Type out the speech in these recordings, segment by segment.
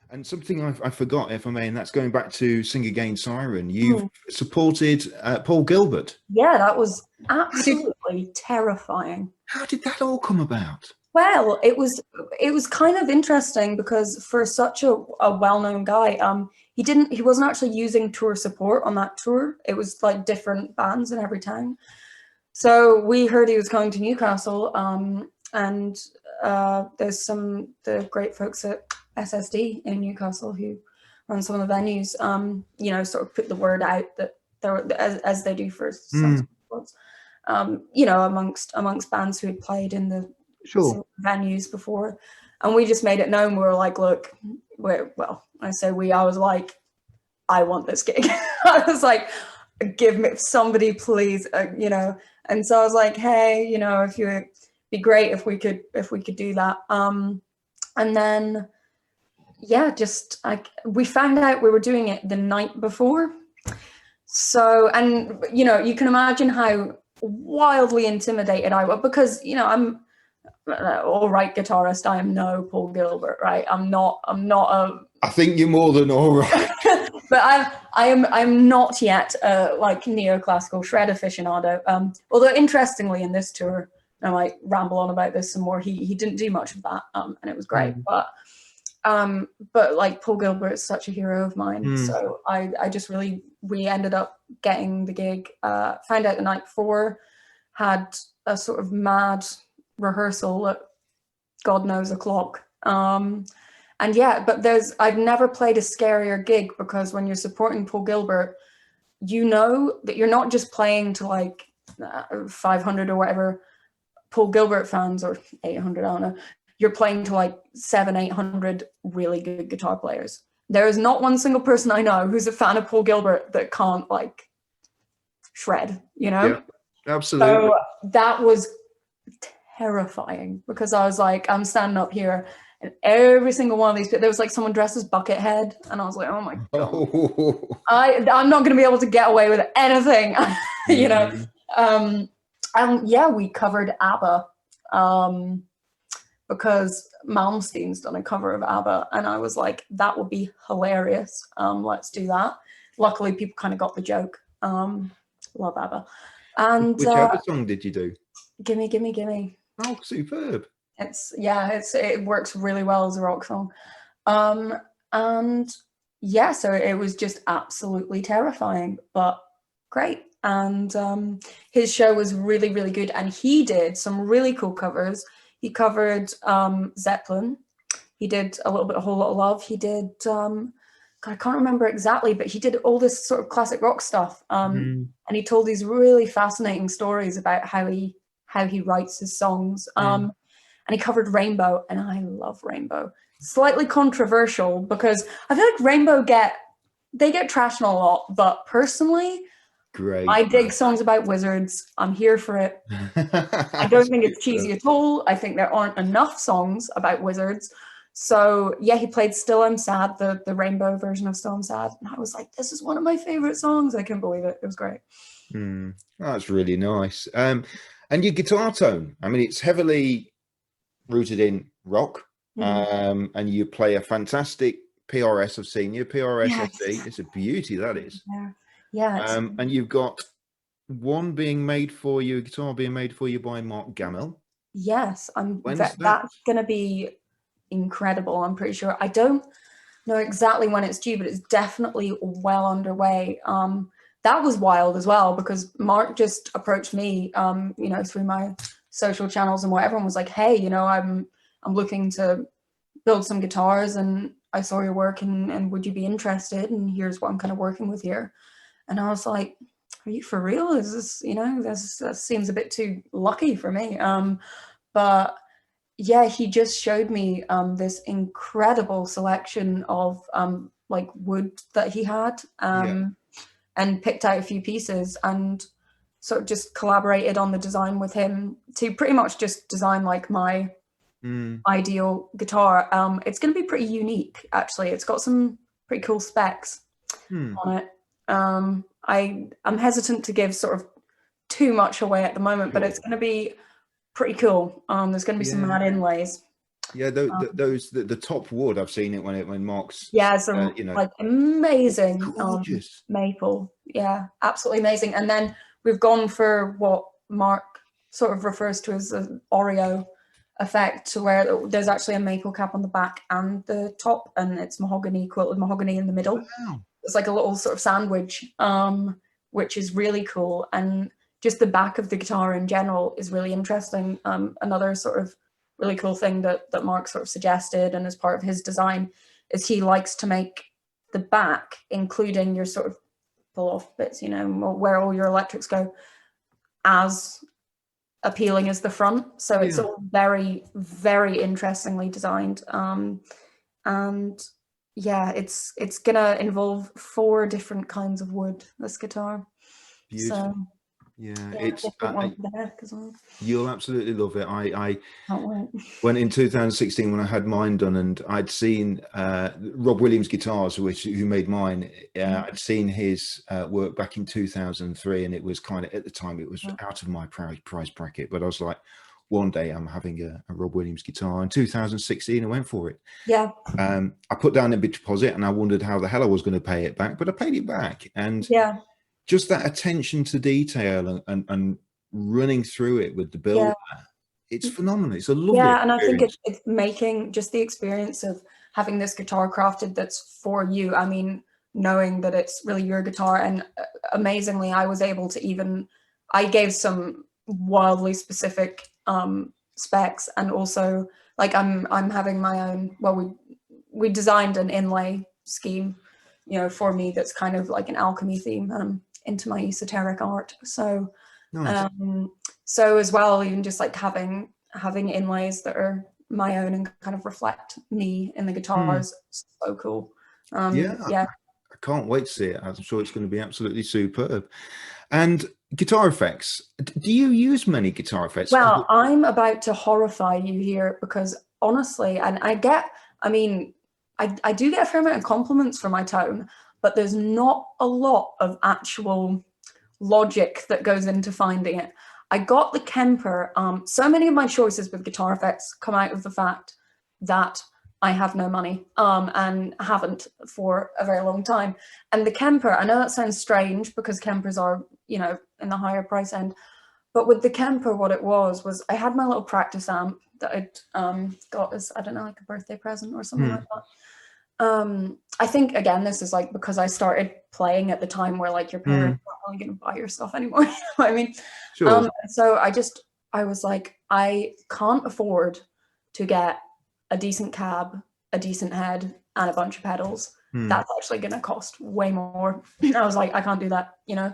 And something I forgot, if I may, and that's going back to Sing Again, Siren. You've Hmm. supported Paul Gilbert. Yeah, that was How did absolutely terrifying. how did that all come about? Well, it was kind of interesting because for such a well-known guy, he wasn't actually using tour support on that tour. It was like different bands in every town. So we heard he was coming to Newcastle, and there's the great folks at SSD in Newcastle who run some of the venues. Sort of put the word out that there were, as they do for some Hmm, sports. Amongst bands who had played in the sure. venues before, and we just made it known. We were like, look, I say we. I was like, I want this gig. I was like, give me somebody, please, And so I was like, hey, if you be great if we could do that. And then yeah, just like we found out we were doing it the night before. So, and you can imagine how wildly intimidated I was because I'm all right guitarist. I am no Paul Gilbert, right? I'm not a I think you're more than all right. but I'm not yet like neoclassical shred aficionado. Although interestingly, in this tour, I might ramble on about this some more. He didn't do much of that, and it was great. Hmm, But like Paul Gilbert is such a hero of mine, hmm. so I just really we ended up getting the gig. Found out the night before, had a sort of mad rehearsal at God knows o'clock. And yeah, but I've never played a scarier gig because when you're supporting Paul Gilbert, you know that you're not just playing to like 500 or whatever Paul Gilbert fans or 800, I don't know. You're playing to like 800 really good guitar players. There is not one single person I know who's a fan of Paul Gilbert that can't like shred, you Yeah, know? absolutely. So that was terrifying because I was like, I'm standing up here and every single one of these people, there was like someone dressed as Buckethead, and I was like, oh my God. Oh. I'm not going to be able to get away with anything, you know. Hmm. And yeah, we covered ABBA um, because Malmsteen's done a cover of ABBA, and I was like, that would be hilarious. Let's do that. Luckily, people kind of got the joke. Love ABBA, and Which other song did you do? gimme, gimme, gimme. Oh, superb. It works really well as a rock song. Um, and yeah, so it was just absolutely terrifying, but great. And his show was really, really good. And he did some really cool covers. He covered Zeppelin. He did a little bit, a whole lot of love. He did, I can't remember exactly, but he did all this sort of classic rock stuff. Hmm, And he told these really fascinating stories about how he writes his songs. hmm. And he covered Rainbow, and I love Rainbow. Slightly controversial because I feel like Rainbow they get trashed a lot, but personally, I Great. dig songs about wizards. I'm here for it. I don't think it's cheesy Superb. at all. I think there aren't enough songs about wizards. So yeah, he played Still I'm Sad, the Rainbow version of Still I'm Sad. And I was like, this is one of my favorite songs. I couldn't believe it. It was great. Hmm. That's really nice. And your guitar tone, I mean, it's heavily rooted in rock. Mm. And you play a fantastic PRS. I've seen your PRS Yes. SD. It's a beauty, that is. Yeah. Yeah, it's And you've got one being made for you, a guitar being made for you by Mark Gammon. yes. When's that? That's gonna be incredible. I'm pretty sure. I don't know exactly when it's due, but it's definitely well underway. That was wild as well because Mark just approached me, through my social channels and whatever, and was like, "Hey, I'm looking to build some guitars, and I saw your work, and would you be interested? And here's what I'm kind of working with here." And I was like, "Are you for real? Is this, that seems a bit too lucky for me." But yeah, he just showed me this incredible selection of like wood that he had, Yeah. and picked out a few pieces and sort of just collaborated on the design with him to pretty much just design like my Mm, ideal guitar. It's going to be pretty unique, actually. It's got some pretty cool specs hmm. on it. I'm hesitant to give sort of too much away at the moment, but Sure. it's going to be pretty cool. There's going to be some Yeah. mad inlays. Yeah, the top wood, I've seen it when Mark's, Yeah, some you know, like amazing gorgeous. maple. Yeah, absolutely amazing. And then we've gone for what Mark sort of refers to as an Oreo effect, where there's actually a maple cap on the back and the top, and it's mahogany, quilted mahogany in the middle. Wow. It's like a little sort of sandwich, which is really cool. And just the back of the guitar in general is really interesting. Another sort of really cool thing that Mark sort of suggested and as part of his design is he likes to make the back, including your sort of pull off bits, you know, where all your electrics go, as appealing as the front. So it's all very, very interestingly designed. And yeah, it's gonna involve 4 different kinds of wood, this guitar. Beautiful. So yeah, it's different one for the neck as well. You'll absolutely love it. I Can't wait. when in 2016 when I had mine done, and I'd seen Rob Williams Guitars, who made mine. I'd seen his work back in 2003, and it was kind of, at the time, it was out of my price bracket. But I was like, one day I'm having a Rob Williams guitar. In 2016, I went for it. Yeah. I put down a big deposit, and I wondered how the hell I was going to pay it back, but I paid it back. And yeah, just that attention to detail and running through it with the builder, it's phenomenal. It's a lovely and I think experience. it's making just the experience of having this guitar crafted that's for you. I mean, knowing that it's really your guitar, and amazingly, I was able to I gave some wildly specific specs, and also like I'm having my own. Well, we designed an inlay scheme, you know, for me that's kind of like an alchemy theme into my esoteric art. So. Nice. So as well, even just like having inlays that are my own and kind of reflect me in the guitars, so cool. I can't wait to see it. I'm sure it's going to be absolutely superb. And guitar effects. Do you use many guitar effects? Well, I'm about to horrify you here, because honestly, and I do get a fair amount of compliments for my tone, but there's not a lot of actual logic that goes into finding it. I got the Kemper. So many of my choices with guitar effects come out of the fact that I have no money and haven't for a very long time. And the Kemper, I know that sounds strange because Kempers are, you know, in the higher price end. But with the Kemper, what it was I had my little practice amp that I'd got as, I don't know, like a birthday present or something like that. I think, again, this is like because I started playing at the time where like your parents aren't really going to buy your stuff anymore. You know what I mean? Sure. So I was like, I can't afford to get a decent cab, a decent head, and a bunch of pedals. That's actually going to cost way more. I was like, I can't do that, you know?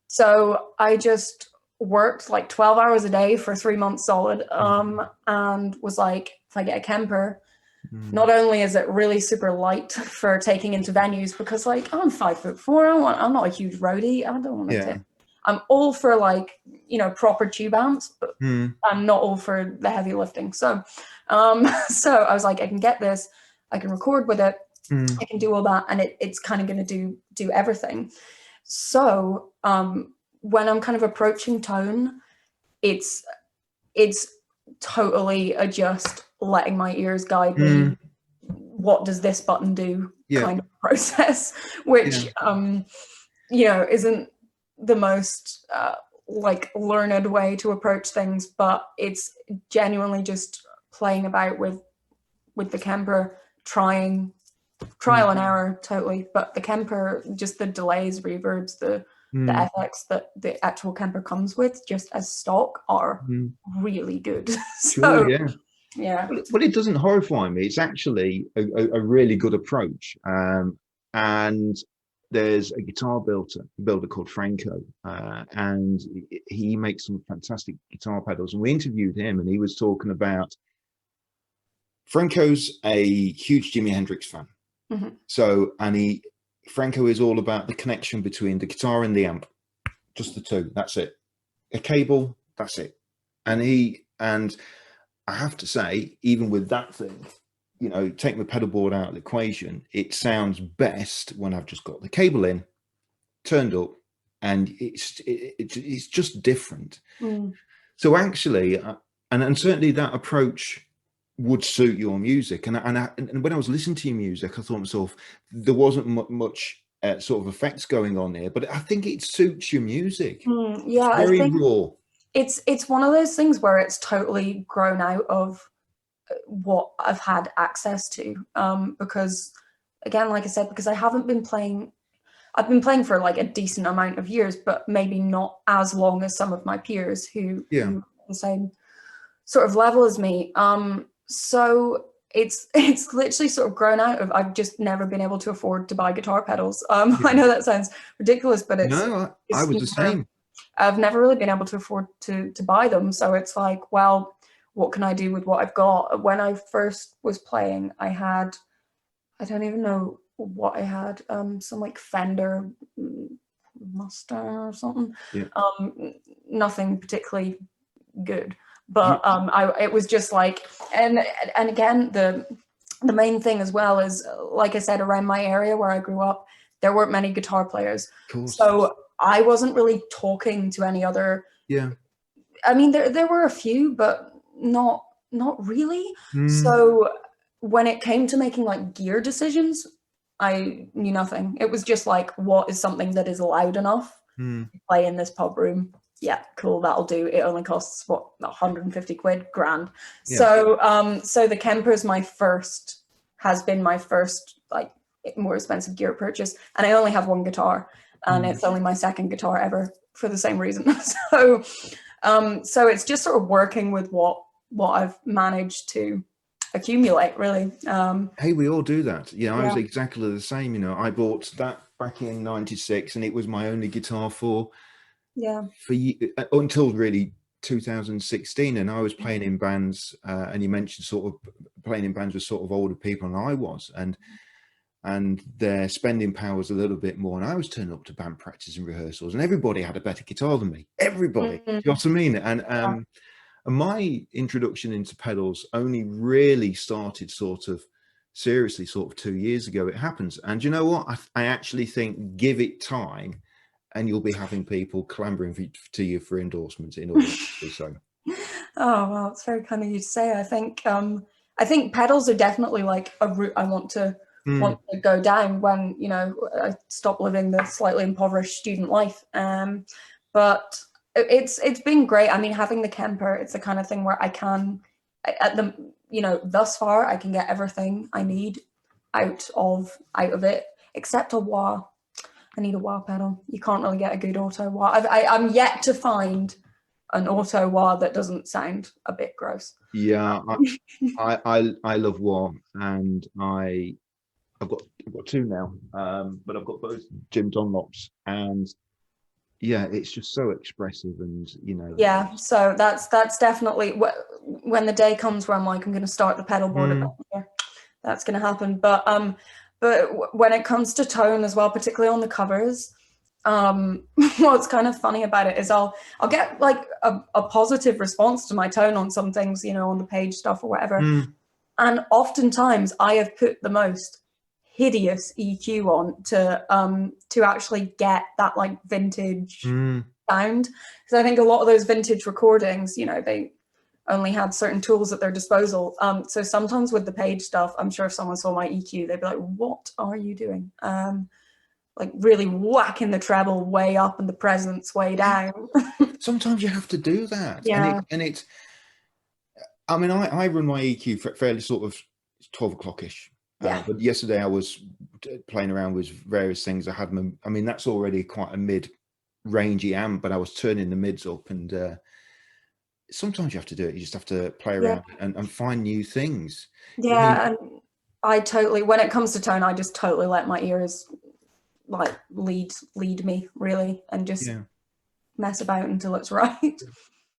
So I just worked like 12 hours a day for 3 months solid, and was like, if I get a Kemper, not only is it really super light for taking into venues, because like I'm 5'4", I'm not a huge roadie. I don't want to. I'm all for like, you know, proper tube amps, but I'm not all for the heavy lifting. So, so I was like, I can get this, I can record with it, I can do all that, and it's kind of going to do everything. So, when I'm kind of approaching tone, it's totally just letting my ears guide me. What does this button do? Kind of process, which you know, isn't the most like learned way to approach things, but it's genuinely just playing about with the Kemper, trial and error totally. But the Kemper, just the delays, reverbs, the FX that the actual Kemper comes with just as stock are really good. So yeah. Well, it doesn't horrify me. It's actually a really good approach. And there's a guitar builder called Franco, and he makes some fantastic guitar pedals. And we interviewed him, and he was talking about, Franco's a huge Jimi Hendrix fan. So, and Franco is all about the connection between the guitar and the amp, just the two. That's it. A cable. That's it. And I have to say, even with that thing, you know, take my pedal board out of the equation, it sounds best when I've just got the cable in, turned up, and it's just different. So actually, and certainly that approach would suit your music. And when I was listening to your music, I thought to myself, there wasn't much sort of effects going on here, but I think it suits your music. Yeah, it's very I think raw. It's one of those things where it's totally grown out of what I've had access to. Because again, like I said, because I've been playing for like a decent amount of years, but maybe not as long as some of my peers who are the same sort of level as me. So it's literally sort of grown out of, I've just never been able to afford to buy guitar pedals. I know that sounds ridiculous, but it's no, I was the same. I've never really been able to afford to buy them. So it's like, well, what can I do with what I've got? When I first was playing, I don't even know what I had, some like Fender Mustang or something. Nothing particularly good, but it was just like, and again, the main thing as well is, like I said, around my area where I grew up, there weren't many guitar players, so I wasn't really talking to any other. I mean, there were a few, but not really. So when it came to making like gear decisions, I knew nothing. It was just like, what is something that is loud enough to play in this pub room? Yeah, cool, that'll do. It only costs what, 150 quid, grand. So so the Kemper's has been my first like more expensive gear purchase, and I only have one guitar, and it's only my second guitar ever for the same reason. So so it's just sort of working with what I've managed to accumulate, really. Hey, we all do that. I was exactly the same. I bought that back in '96, and it was my only guitar for until really 2016. And I was playing in bands, and you mentioned sort of playing in bands with sort of older people, and I was, and their spending power was a little bit more, and I was turning up to band practice and rehearsals, and everybody had a better guitar than me. Everybody. Do you know what I mean? And my introduction into pedals only really started sort of seriously sort of 2 years ago. It happens. And you know what? I actually think, give it time and you'll be having people clambering to you for endorsements in order to do so. Oh, well, it's very kind of you to say. I think pedals are definitely like a route I want to go down when, I stop living the slightly impoverished student life. But it's been great. I mean, having the Kemper, it's the kind of thing where I can, thus far, I can get everything I need out of it, except a wah. I need a wah pedal. You can't really get a good auto wah. I'm yet to find an auto wah that doesn't sound a bit gross. Yeah, I love wah, and I've got two now, but I've got both Jim Dunlops, and it's just so expressive, and Yeah, so that's definitely when the day comes where I'm like, I'm going to start the pedal board. That's going to happen. But when it comes to tone as well, particularly on the covers, what's kind of funny about it is I'll get like a positive response to my tone on some things, on the page stuff or whatever, and oftentimes I have put the most hideous EQ on to actually get that like vintage sound, because I think a lot of those vintage recordings, they only had certain tools at their disposal. So sometimes with the page stuff, I'm sure if someone saw my EQ, they'd be like, what are you doing? Like really whacking the treble way up and the presence way down. Sometimes you have to do that. Yeah. And it's I mean, I run my EQ fairly sort of 12 o'clock-ish. But yesterday I was playing around with various things. I had them. I mean, that's already quite a mid-rangey amp, but I was turning the mids up, and sometimes you have to do it. You just have to play around and find new things. Yeah, and I totally, when it comes to tone, I just totally let my ears like lead me, really, and just mess about until it's right.